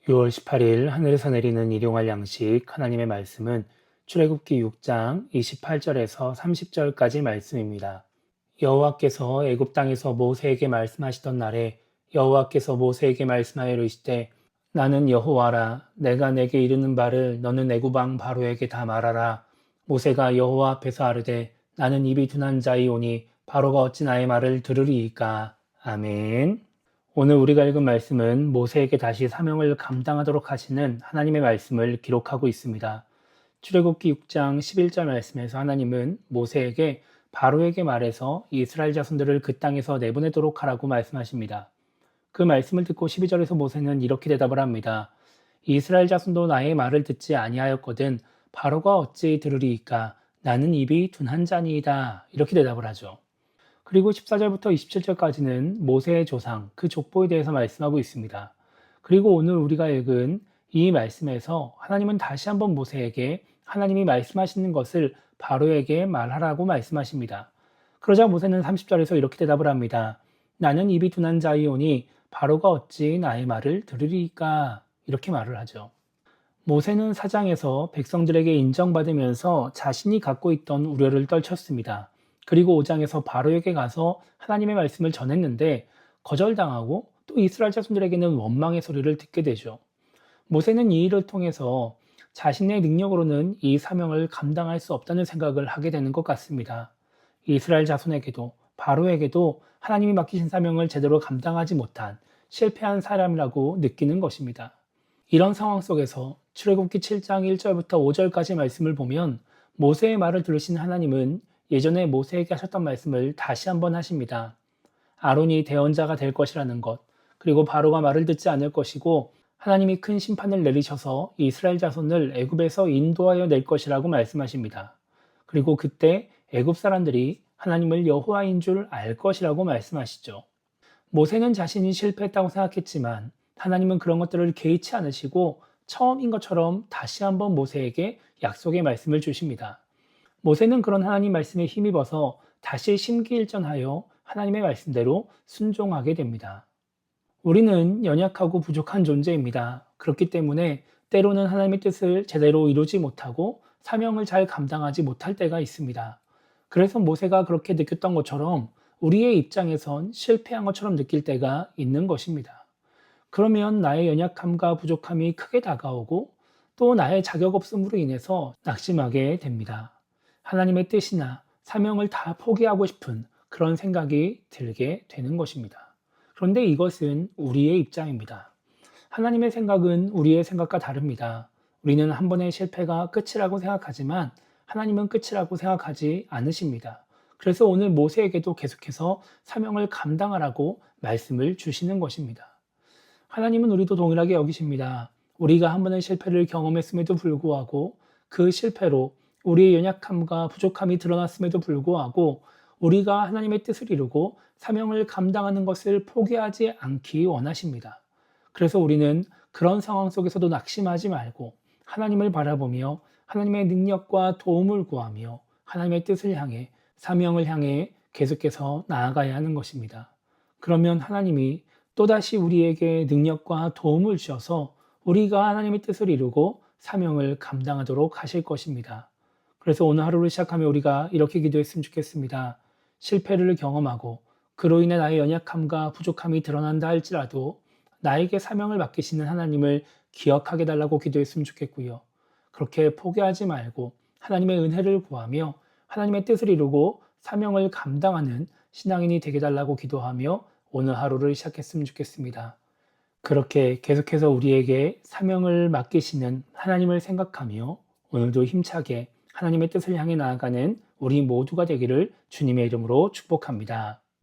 6월 18일 하늘에서 내리는 일용할 양식 하나님의 말씀은 출애굽기 6장 28절에서 30절까지 말씀입니다. 여호와께서 애굽 땅에서 모세에게 말씀하시던 날에 여호와께서 모세에게 말씀하여 이르시되 나는 여호와라. 내가 내게 이르는 바를 너는 애굽 왕 바로에게 다 말하라. 모세가 여호와 앞에서 아르되 나는 입이 둔한 자이오니 바로가 어찌 나의 말을 들으리이까. 아멘. 오늘 우리가 읽은 말씀은 모세에게 다시 사명을 감당하도록 하시는 하나님의 말씀을 기록하고 있습니다. 출애굽기 6장 11절 말씀에서 하나님은 모세에게 바로에게 말해서 이스라엘 자손들을 그 땅에서 내보내도록 하라고 말씀하십니다. 그 말씀을 듣고 12절에서 모세는 이렇게 대답을 합니다. 이스라엘 자손도 나의 말을 듣지 아니하였거든 바로가 어찌 들으리이까. 나는 입이 둔한 자니이다. 이렇게 대답을 하죠. 그리고 14절부터 27절까지는 모세의 조상, 그 족보에 대해서 말씀하고 있습니다. 그리고 오늘 우리가 읽은 이 말씀에서 하나님은 다시 한번 모세에게 하나님이 말씀하시는 것을 바로에게 말하라고 말씀하십니다. 그러자 모세는 30절에서 이렇게 대답을 합니다. 나는 입이 둔한 자이오니 바로가 어찌 나의 말을 들으리까? 이렇게 말을 하죠. 모세는 사장에서 백성들에게 인정받으면서 자신이 갖고 있던 우려를 떨쳤습니다. 그리고 5장에서 바로에게 가서 하나님의 말씀을 전했는데 거절당하고 또 이스라엘 자손들에게는 원망의 소리를 듣게 되죠. 모세는 이 일을 통해서 자신의 능력으로는 이 사명을 감당할 수 없다는 생각을 하게 되는 것 같습니다. 이스라엘 자손에게도 바로에게도 하나님이 맡기신 사명을 제대로 감당하지 못한 실패한 사람이라고 느끼는 것입니다. 이런 상황 속에서 출애굽기 7장 1절부터 5절까지 말씀을 보면 모세의 말을 들으신 하나님은 예전에 모세에게 하셨던 말씀을 다시 한번 하십니다. 아론이 대언자가 될 것이라는 것, 그리고 바로가 말을 듣지 않을 것이고 하나님이 큰 심판을 내리셔서 이스라엘 자손을 애굽에서 인도하여 낼 것이라고 말씀하십니다. 그리고 그때 애굽 사람들이 하나님을 여호와인 줄 알 것이라고 말씀하시죠. 모세는 자신이 실패했다고 생각했지만 하나님은 그런 것들을 개의치 않으시고 처음인 것처럼 다시 한번 모세에게 약속의 말씀을 주십니다. 모세는 그런 하나님 말씀에 힘입어서 다시 심기일전하여 하나님의 말씀대로 순종하게 됩니다. 우리는 연약하고 부족한 존재입니다. 그렇기 때문에 때로는 하나님의 뜻을 제대로 이루지 못하고 사명을 잘 감당하지 못할 때가 있습니다. 그래서 모세가 그렇게 느꼈던 것처럼 우리의 입장에선 실패한 것처럼 느낄 때가 있는 것입니다. 그러면 나의 연약함과 부족함이 크게 다가오고 또 나의 자격 없음으로 인해서 낙심하게 됩니다. 하나님의 뜻이나 사명을 다 포기하고 싶은 그런 생각이 들게 되는 것입니다. 그런데 이것은 우리의 입장입니다. 하나님의 생각은 우리의 생각과 다릅니다. 우리는 한 번의 실패가 끝이라고 생각하지만 하나님은 끝이라고 생각하지 않으십니다. 그래서 오늘 모세에게도 계속해서 사명을 감당하라고 말씀을 주시는 것입니다. 하나님은 우리도 동일하게 여기십니다. 우리가 한 번의 실패를 경험했음에도 불구하고 그 실패로 우리의 연약함과 부족함이 드러났음에도 불구하고 우리가 하나님의 뜻을 이루고 사명을 감당하는 것을 포기하지 않기 원하십니다. 그래서 우리는 그런 상황 속에서도 낙심하지 말고 하나님을 바라보며 하나님의 능력과 도움을 구하며 하나님의 뜻을 향해 사명을 향해 계속해서 나아가야 하는 것입니다. 그러면 하나님이 또다시 우리에게 능력과 도움을 주셔서 우리가 하나님의 뜻을 이루고 사명을 감당하도록 하실 것입니다. 그래서 오늘 하루를 시작하며 우리가 이렇게 기도했으면 좋겠습니다. 실패를 경험하고 그로 인해 나의 연약함과 부족함이 드러난다 할지라도 나에게 사명을 맡기시는 하나님을 기억하게 달라고 기도했으면 좋겠고요. 그렇게 포기하지 말고 하나님의 은혜를 구하며 하나님의 뜻을 이루고 사명을 감당하는 신앙인이 되게 달라고 기도하며 오늘 하루를 시작했으면 좋겠습니다. 그렇게 계속해서 우리에게 사명을 맡기시는 하나님을 생각하며 오늘도 힘차게 하나님의 뜻을 향해 나아가는 우리 모두가 되기를 주님의 이름으로 축복합니다.